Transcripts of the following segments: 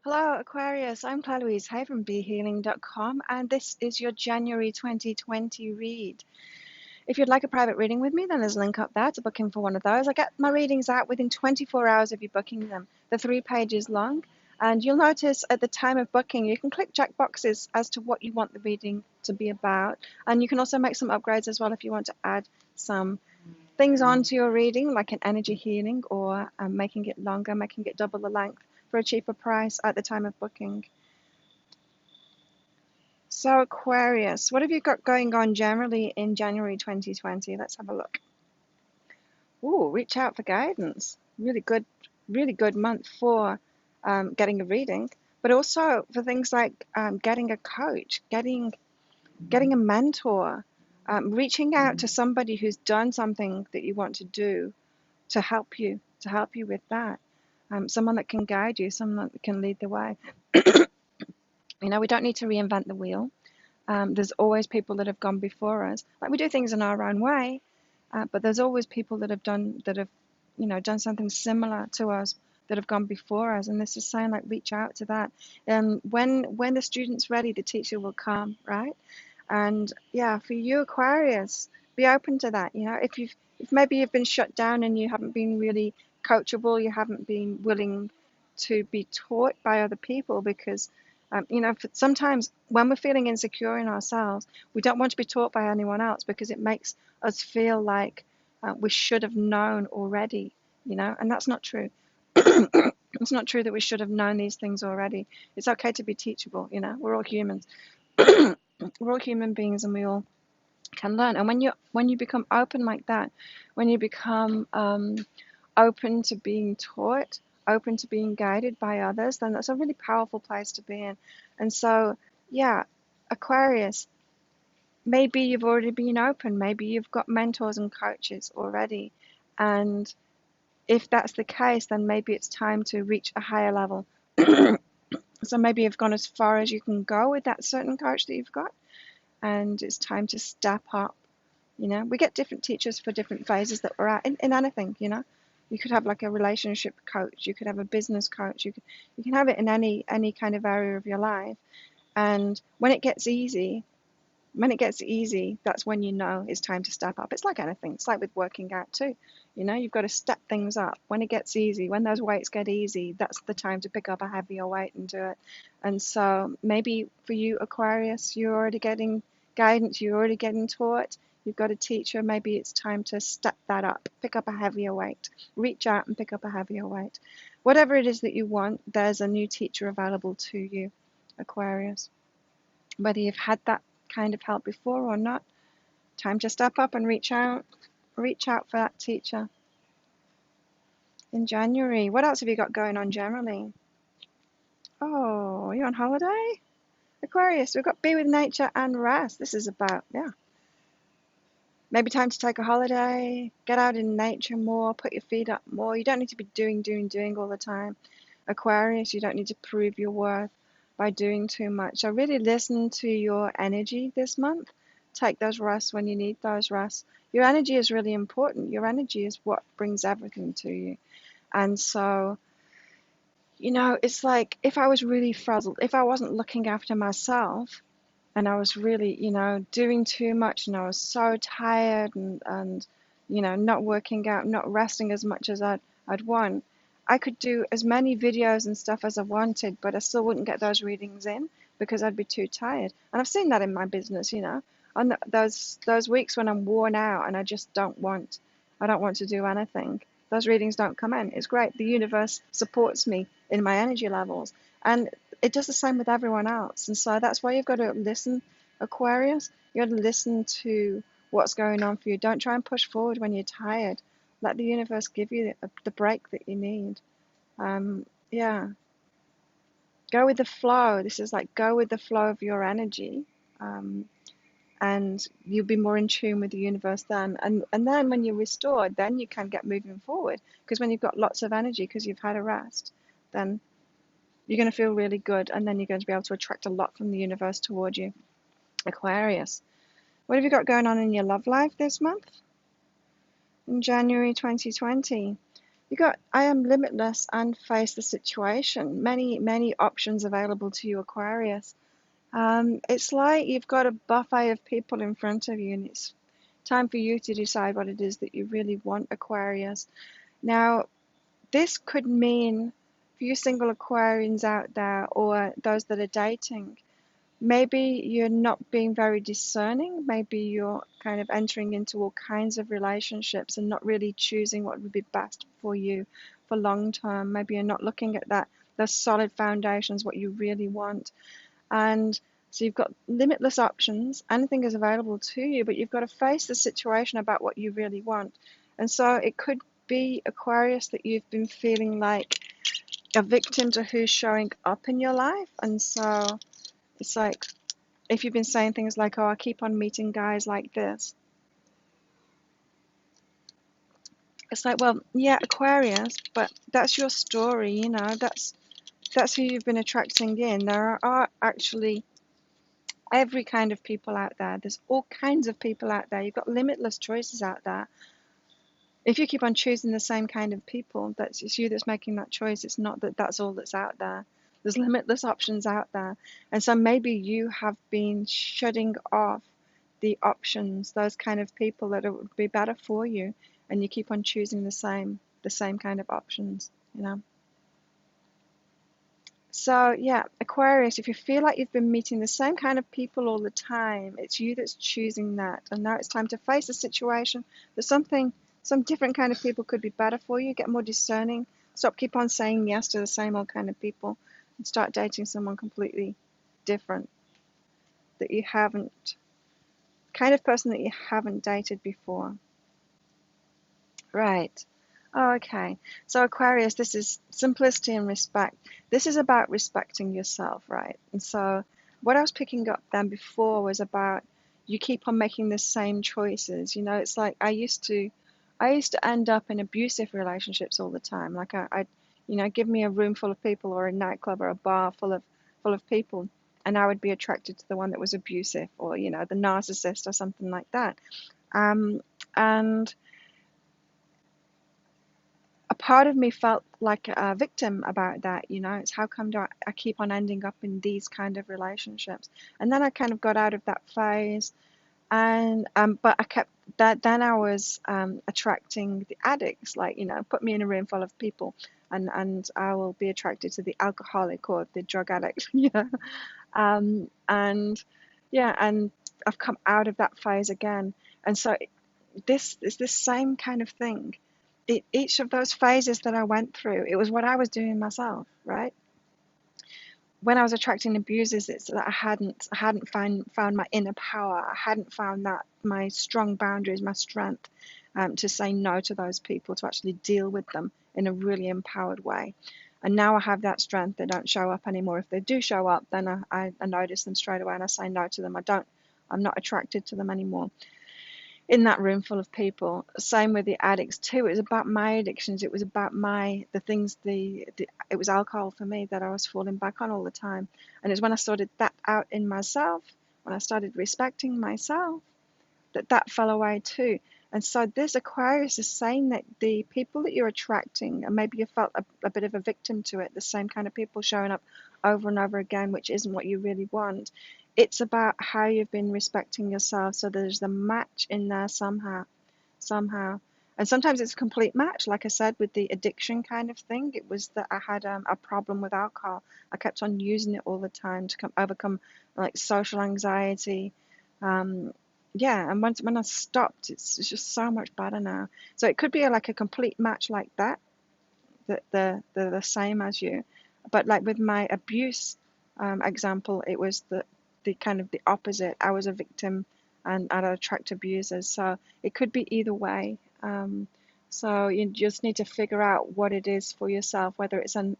Hello, Aquarius. I'm Claire Louise Hay from BeHealing.com, and this is your January 2020 read. If you'd like a private reading with me, then there's a link up there to book in for one of those. I get my readings out within 24 hours of you booking them. They're 3 pages long, and you'll notice at the time of booking, you can click check boxes as to what you want the reading to be about, and you can also make some upgrades as well if you want to add some things onto your reading, like an energy healing or making it longer, making it double the length for a cheaper price at the time of booking. So Aquarius, what have you got going on generally in January 2020? Let's have a look. Ooh, reach out for guidance. Really good month for getting a reading, but also for things like getting a coach, getting a mentor, reaching out to somebody who's done something that you want to do to help you with that. Someone that can guide you, someone that can lead the way. You know, we don't need to reinvent the wheel. There's always people that have gone before us. Like, we do things in our own way, but there's always people that have done something similar to us that have gone before us. And this is saying, like, reach out to that. When the student's ready, the teacher will come, right? And yeah, for you Aquarius, be open to that. You know, if maybe you've been shut down and you haven't been really coachable, you haven't been willing to be taught by other people, because sometimes when we're feeling insecure in ourselves, we don't want to be taught by anyone else because it makes us feel like we should have known already, and that's not true. It's not true that we should have known these things already. It's okay to be teachable. We're all humans. We're all human beings, and we all can learn. And when you become open like that, when you become open to being taught, open to being guided by others, then that's a really powerful place to be in. And so, yeah, Aquarius, maybe you've already been open, maybe you've got mentors and coaches already, and if that's the case, then maybe it's time to reach a higher level. So maybe you've gone as far as you can go with that certain coach that you've got, and it's time to step up. We get different teachers for different phases that we're at in anything. You could have like a relationship coach, you could have a business coach, you can have it in any kind of area of your life. And when it gets easy, that's when you know it's time to step up. It's like anything. It's like with working out too. You've got to step things up. When it gets easy, when those weights get easy, that's the time to pick up a heavier weight and do it. And so maybe for you, Aquarius, you're already getting guidance, you're already getting taught, you've got a teacher. Maybe it's time to step that up, pick up a heavier weight, reach out and pick up a heavier weight. Whatever it is that you want, there's a new teacher available to you, Aquarius. Whether you've had that kind of help before or not, time to step up and reach out for that teacher. In January, what else have you got going on generally? Oh, you're on holiday? Aquarius, we've got be with nature and rest. This is about, maybe time to take a holiday, get out in nature more, put your feet up more. You don't need to be doing all the time. Aquarius, you don't need to prove your worth by doing too much. So really listen to your energy this month. Take those rests when you need those rests. Your energy is really important. Your energy is what brings everything to you. And so, it's like if I was really frazzled, if I wasn't looking after myself, and I was really, doing too much, and I was so tired and not working out, not resting as much as I'd want, I could do as many videos and stuff as I wanted, but I still wouldn't get those readings in because I'd be too tired. And I've seen that in my business, on those weeks when I'm worn out and I don't want to do anything. Those readings don't come in. It's great. The universe supports me in my energy levels. And it does the same with everyone else. And so that's why you've got to listen, Aquarius. You've got to listen to what's going on for you. Don't try and push forward when you're tired. Let the universe give you the break that you need. Yeah. Go with the flow. This is like go with the flow of your energy. And you'll be more in tune with the universe then. And then when you're restored, then you can get moving forward. Because when you've got lots of energy because you've had a rest, then you're going to feel really good, and then you're going to be able to attract a lot from the universe toward you. Aquarius, what have you got going on in your love life this month? In January 2020. You got I am limitless and face the situation. Many options available to you, Aquarius. It's like you've got a buffet of people in front of you, and it's time for you to decide what it is that you really want, Aquarius. Now, this could mean for you single Aquarians out there or those that are dating, maybe you're not being very discerning. Maybe you're kind of entering into all kinds of relationships and not really choosing what would be best for you for long term. Maybe you're not looking at those solid foundations, what you really want. And so you've got limitless options. Anything is available to you, but you've got to face the situation about what you really want. And so it could be, Aquarius, that you've been feeling like a victim to who's showing up in your life. And so it's like, if you've been saying things like, oh, I keep on meeting guys like this, it's like, well, yeah, Aquarius, but that's your story, that's who you've been attracting in. There are actually every kind of people out there. There's all kinds of people out there. You've got limitless choices out there. If you keep on choosing the same kind of people, it's you that's making that choice. It's not that that's all that's out there. There's limitless options out there. And so maybe you have been shutting off the options, those kind of people that would be better for you, and you keep on choosing the same kind of options. So yeah, Aquarius, if you feel like you've been meeting the same kind of people all the time, it's you that's choosing that. And now it's time to face the situation. There's some different kind of people could be better for you. Get more discerning. Keep on saying yes to the same old kind of people and start dating someone completely different that you haven't, kind of person that you haven't dated before. Right. Oh, okay. So Aquarius, this is simplicity and respect. This is about respecting yourself, right? And so what I was picking up then before was about you keep on making the same choices. It's like I used to end up in abusive relationships all the time. Like give me a room full of people or a nightclub or a bar full of people, and I would be attracted to the one that was abusive or, the narcissist or something like that. And a part of me felt like a victim about that. It's how come do I keep on ending up in these kind of relationships? And then I kind of got out of that phase, and but I kept that. Then I was attracting the addicts, like put me in a room full of people, and I will be attracted to the alcoholic or the drug addict. And yeah, and I've come out of that phase again, and so this is this same kind of thing. Each of those phases that I went through, it was what I was doing myself, right? When I was attracting abusers, it's that I hadn't found my inner power. I hadn't found that my strong boundaries, my strength, to say no to those people, to actually deal with them in a really empowered way. And now I have that strength. They don't show up anymore. If they do show up, then I notice them straight away and I say no to them. I'm not attracted to them anymore in that room full of people. Same with the addicts too. It was about my addictions. It was about the things, it was alcohol for me that I was falling back on all the time. And it's when I sorted that out in myself, when I started respecting myself, that fell away too. And so this Aquarius is saying that the people that you're attracting, and maybe you felt a bit of a victim to it, the same kind of people showing up over and over again, which isn't what you really want. It's about how you've been respecting yourself. So there's a match in there somehow. And sometimes it's a complete match. Like I said, with the addiction kind of thing, it was that I had a problem with alcohol. I kept on using it all the time to overcome like social anxiety. Yeah, and when I stopped, it's just so much better now. So it could be like a complete match like that, that they're the same as you. But like with my abuse example, it was the kind of the opposite. I was a victim and I'd attract abusers. So it could be either way. So you just need to figure out what it is for yourself, whether it's an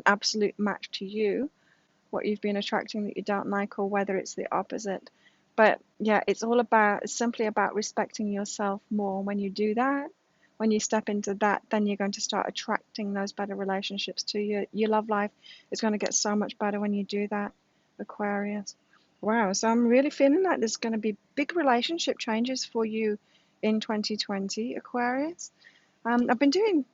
absolute match to you, what you've been attracting that you don't like, or whether it's the opposite. But yeah, it's simply about respecting yourself more. When you do that, when you step into that, then you're going to start attracting those better relationships to you. Your love life is going to get so much better when you do that, Aquarius. Wow, so I'm really feeling like there's going to be big relationship changes for you in 2020, Aquarius. I've been doing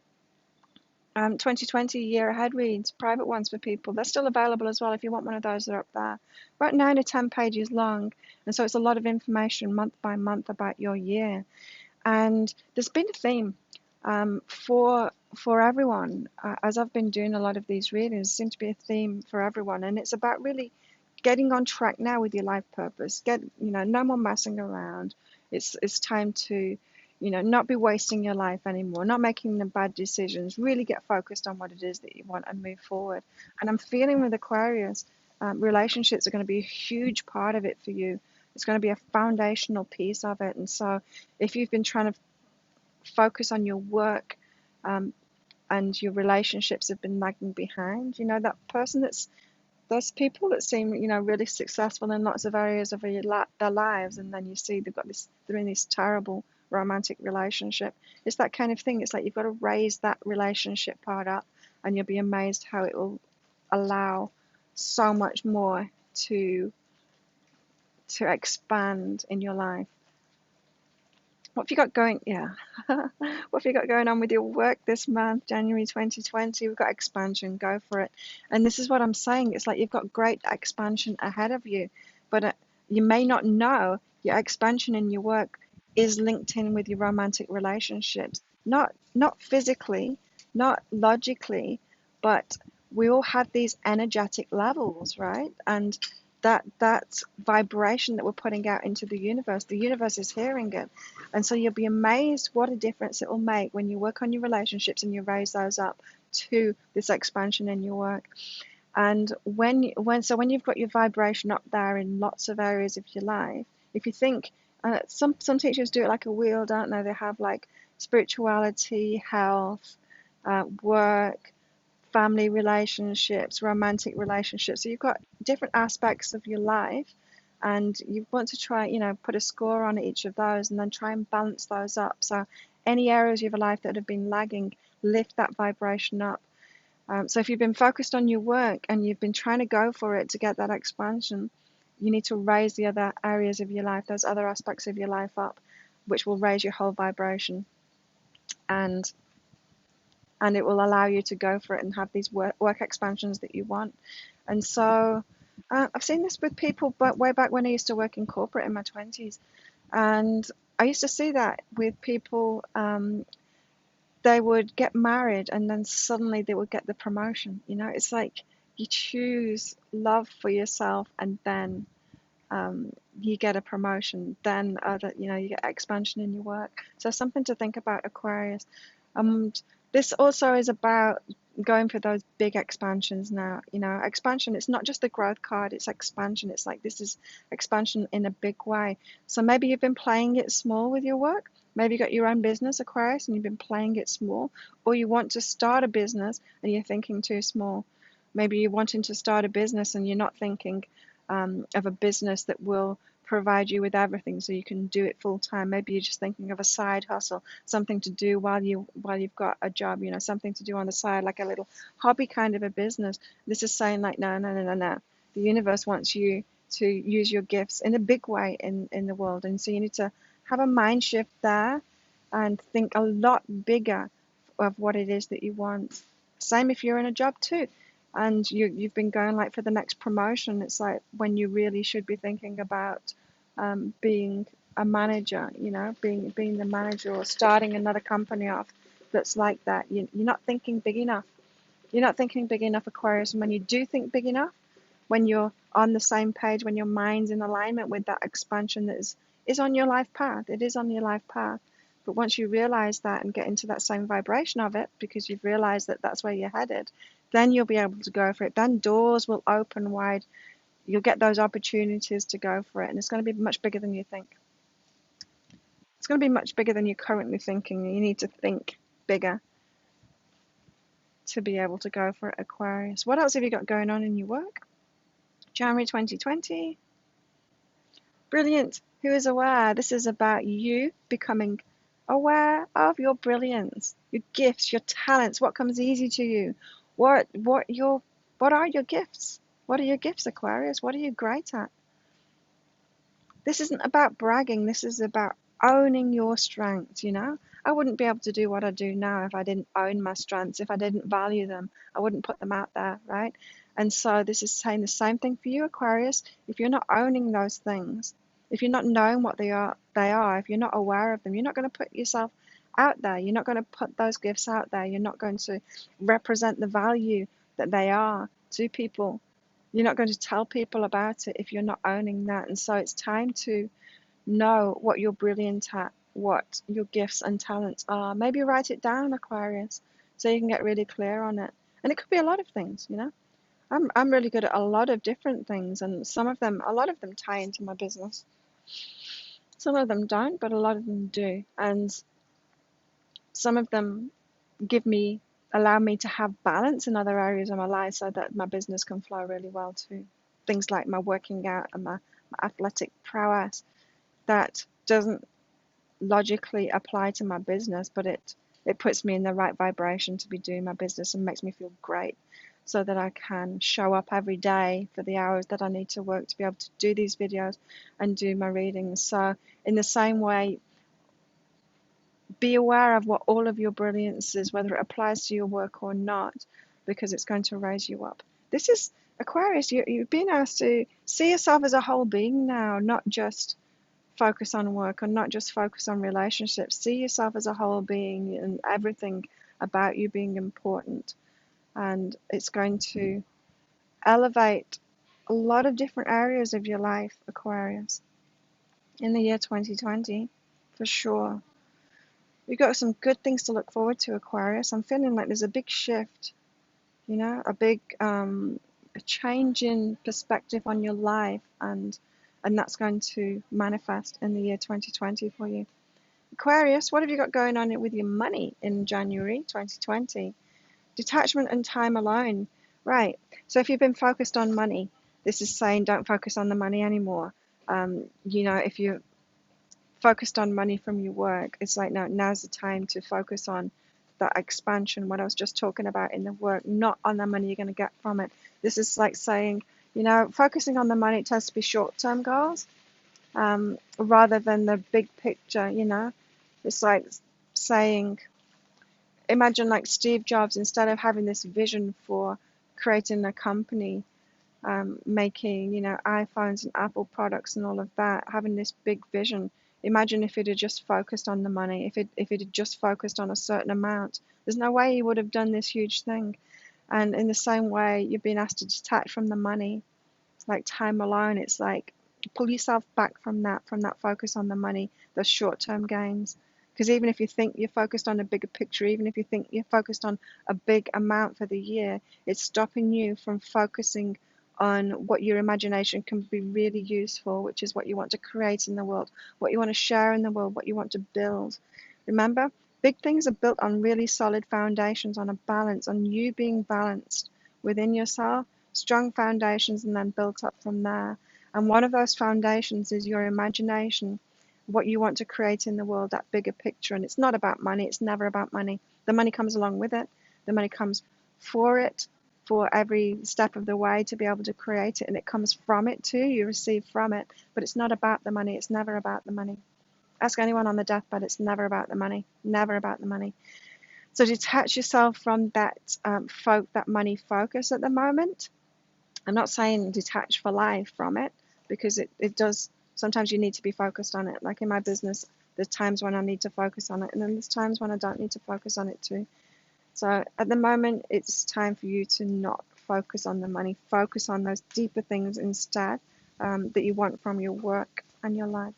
2020 year ahead reads, private ones for people. They're still available as well if you want one of those. They're up there. About 9 to 10 pages long, and so it's a lot of information month by month about your year. And there's been a theme for everyone. As I've been doing a lot of these readings, seems to be a theme for everyone, and it's about really getting on track now with your life purpose. No more messing around. It's time to, not be wasting your life anymore, not making the bad decisions. Really get focused on what it is that you want and move forward. And I'm feeling with Aquarius, relationships are going to be a huge part of it for you. It's going to be a foundational piece of it. And so, if you've been trying to focus on your work, and your relationships have been lagging behind, that person that's those people that seem, really successful in lots of areas of their lives, and then you see they're in this terrible romantic relationship. It's that kind of thing. It's like you've got to raise that relationship part up, and you'll be amazed how it will allow so much more to expand in your life. What have you got going? Yeah. What have you got going on with your work this month, January 2020? We've got expansion. Go for it. And this is what I'm saying. It's like you've got great expansion ahead of you, but you may not know your expansion in your work is linked in with your romantic relationships. Not physically, not logically, but we all have these energetic levels, right? And that vibration that we're putting out into the universe is hearing it. And so you'll be amazed what a difference it will make when you work on your relationships and you raise those up to this expansion in your work. And when you've got your vibration up there in lots of areas of your life, if you think, some teachers do it like a wheel, don't they? They have like spirituality, health, work, family relationships, romantic relationships. So you've got different aspects of your life, and you want to try, put a score on each of those and then try and balance those up. So any areas of your life that have been lagging, lift that vibration up. So if you've been focused on your work and you've been trying to go for it to get that expansion, you need to raise the other areas of your life, those other aspects of your life up, which will raise your whole vibration. And it will allow you to go for it and have these work expansions that you want. And so I've seen this with people, but way back when I used to work in corporate in my 20s, and I used to see that with people. They would get married and then suddenly they would get the promotion. It's like you choose love for yourself, and then you get a promotion. Then you get expansion in your work. So something to think about, Aquarius. This also is about going for those big expansions now. Expansion, it's not just the growth card, it's expansion. It's like this is expansion in a big way. So maybe you've been playing it small with your work. Maybe you got your own business, Aquarius, and you've been playing it small. Or you want to start a business and you're thinking too small. Maybe you're wanting to start a business and you're not thinking of a business that will provide you with everything so you can do it full time. Maybe you're just thinking of a side hustle, something to do while you've got a job, something to do on the side, like a little hobby kind of a business. This is saying like, no. The universe wants you to use your gifts in a big way in the world. And so you need to have a mind shift there and think a lot bigger of what it is that you want. Same if you're in a job too. And you've been going like for the next promotion. It's like when you really should be thinking about being a manager, being the manager, or starting another company off that's like that. You're not thinking big enough. You're not thinking big enough, Aquarius. And when you do think big enough, when you're on the same page, when your mind's in alignment with that expansion that is on your life path, it is on your life path. But once you realize that and get into that same vibration of it, because you've realized that that's where you're headed, then you'll be able to go for it. Then doors will open wide. You'll get those opportunities to go for it. And it's going to be much bigger than you think. It's going to be much bigger than you're currently thinking. You need to think bigger to be able to go for it, Aquarius. What else have you got going on in your work? January 2020. Brilliant. Who is aware? This is about you becoming aware of your brilliance, your gifts, your talents, what comes easy to you. What are your gifts? What are your gifts, Aquarius? What are you great at? This isn't about bragging. This is about owning your strengths, I wouldn't be able to do what I do now if I didn't own my strengths, if I didn't value them. I wouldn't put them out there, right? And so this is saying the same thing for you, Aquarius. If you're not owning those things, if you're not knowing what they are, if you're not aware of them, you're not going to put yourself out there. You're not going to put those gifts out there. You're not going to represent the value that they are to people. You're not going to tell people about it if you're not owning that. And so it's time to know what you're brilliant at, what your gifts and talents are. Maybe write it down, Aquarius, so you can get really clear on it. And it could be a lot of things, you know. I'm really good at a lot of different things, and a lot of them tie into my business. Some of them don't, but a lot of them do. And some of them allow me to have balance in other areas of my life so that my business can flow really well too. Things like my working out and my athletic prowess that doesn't logically apply to my business, but it puts me in the right vibration to be doing my business and makes me feel great so that I can show up every day for the hours that I need to work to be able to do these videos and do my readings. So in the same way, be aware of what all of your brilliance is, whether it applies to your work or not, because it's going to raise you up. This is Aquarius, you've been asked to see yourself as a whole being now, not just focus on work or not just focus on relationships. See yourself as a whole being and everything about you being important. And it's going to elevate a lot of different areas of your life, Aquarius, in the year 2020, for sure. We've got some good things to look forward to, Aquarius. I'm feeling like there's a big shift, you know, a big a change in perspective on your life, and that's going to manifest in the year 2020 for you. Aquarius, what have you got going on with your money in January 2020? Detachment and time alone. Right. So if you've been focused on money, this is saying don't focus on the money anymore. You know, if you're focused on money from your work, it's like now's the time to focus on that expansion, what I was just talking about in the work, not on the money you're going to get from it. This is like saying, you know, focusing on the money, it tends to be short-term goals rather than the big picture, you know. It's like saying, imagine like Steve Jobs, instead of having this vision for creating a company, making, you know, iPhones and Apple products and all of that, having this big vision. Imagine if it had just focused on the money, if it had just focused on a certain amount. There's no way he would have done this huge thing. And in the same way, you've been asked to detach from the money. It's like time alone. It's like pull yourself back from that focus on the money, those short-term gains. Because even if you think you're focused on a bigger picture, even if you think you're focused on a big amount for the year, it's stopping you from focusing on what your imagination can be really useful, which is what you want to create in the world, what you want to share in the world, what you want to build. Remember, big things are built on really solid foundations, on a balance, on you being balanced within yourself, strong foundations, and then built up from there. And one of those foundations is your imagination, what you want to create in the world, that bigger picture. And it's not about money. It's never about money. The money comes along with it. The money comes for it, for every step of the way to be able to create it. And it comes from it too. You receive from it. But it's not about the money. It's never about the money. Ask anyone on the deathbed. It's never about the money. Never about the money. So detach yourself from that that money focus at the moment. I'm not saying detach for life from it, because it does, sometimes you need to be focused on it. Like in my business, there's times when I need to focus on it, and then there's times when I don't need to focus on it too. So at the moment, it's time for you to not focus on the money, focus on those deeper things instead that you want from your work and your life.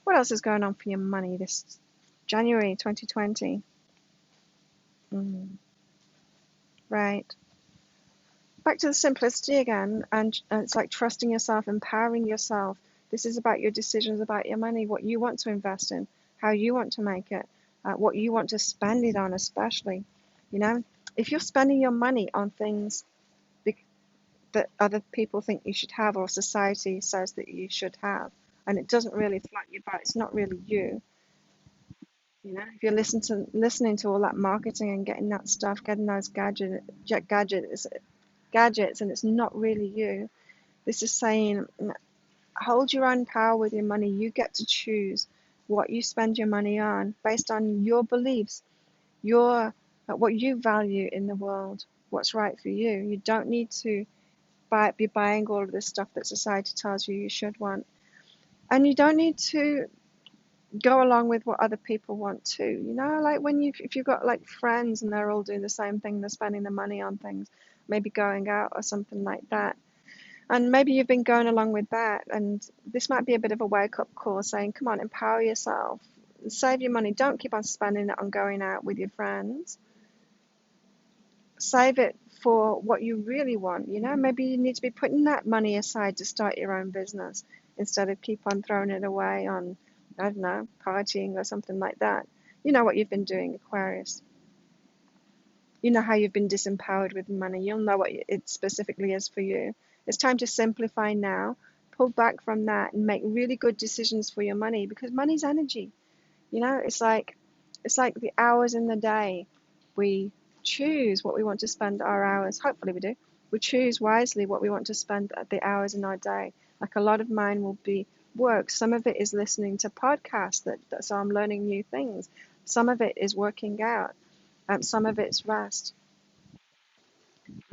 What else is going on for your money this January 2020? Right. Back to the simplicity again, and it's like trusting yourself, empowering yourself. This is about your decisions about your money, what you want to invest in, how you want to make it, what you want to spend it on, especially. You know, if you're spending your money on things that other people think you should have, or society says that you should have, and it doesn't really float your boat, it's not really you. You know, if you're listening to all that marketing and getting that stuff, getting those gadgets, and it's not really you. This is saying hold your own power with your money. You get to choose what you spend your money on based on your beliefs, your what you value in the world, what's right for you. You don't need to be buying all of this stuff that society tells you should want. And you don't need to go along with what other people want to. Like when if you've got like friends and they're all doing the same thing, they're spending the money on things, maybe going out or something like that. And maybe you've been going along with that, and this might be a bit of a wake-up call saying, come on, empower yourself, save your money, don't keep on spending it on going out with your friends. Save it for what you really want. Maybe you need to be putting that money aside to start your own business instead of keep on throwing it away on, I don't know, partying or something like that. You know what you've been doing, Aquarius. You know how you've been disempowered with money. You'll know what it specifically is for you. It's time to simplify now, pull back from that, and make really good decisions for your money, because money's energy. It's like the hours in the day. We choose what we want to spend our hours. Hopefully we do. We choose wisely what we want to spend the hours in our day. Like a lot of mine will be work. Some of it is listening to podcasts so I'm learning new things. Some of it is working out. Some of it's rest.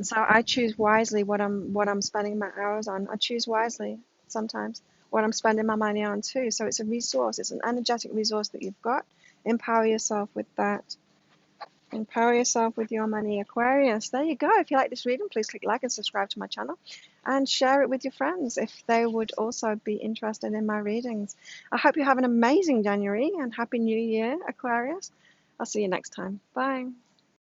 So I choose wisely what I'm spending my hours on. I choose wisely sometimes what I'm spending my money on too. So it's a resource. It's an energetic resource that you've got. Empower yourself with that. Empower yourself with your money, Aquarius. There you go. If you like this reading, please click like and subscribe to my channel and share it with your friends if they would also be interested in my readings. I hope you have an amazing January and Happy New Year, Aquarius. I'll see you next time. Bye.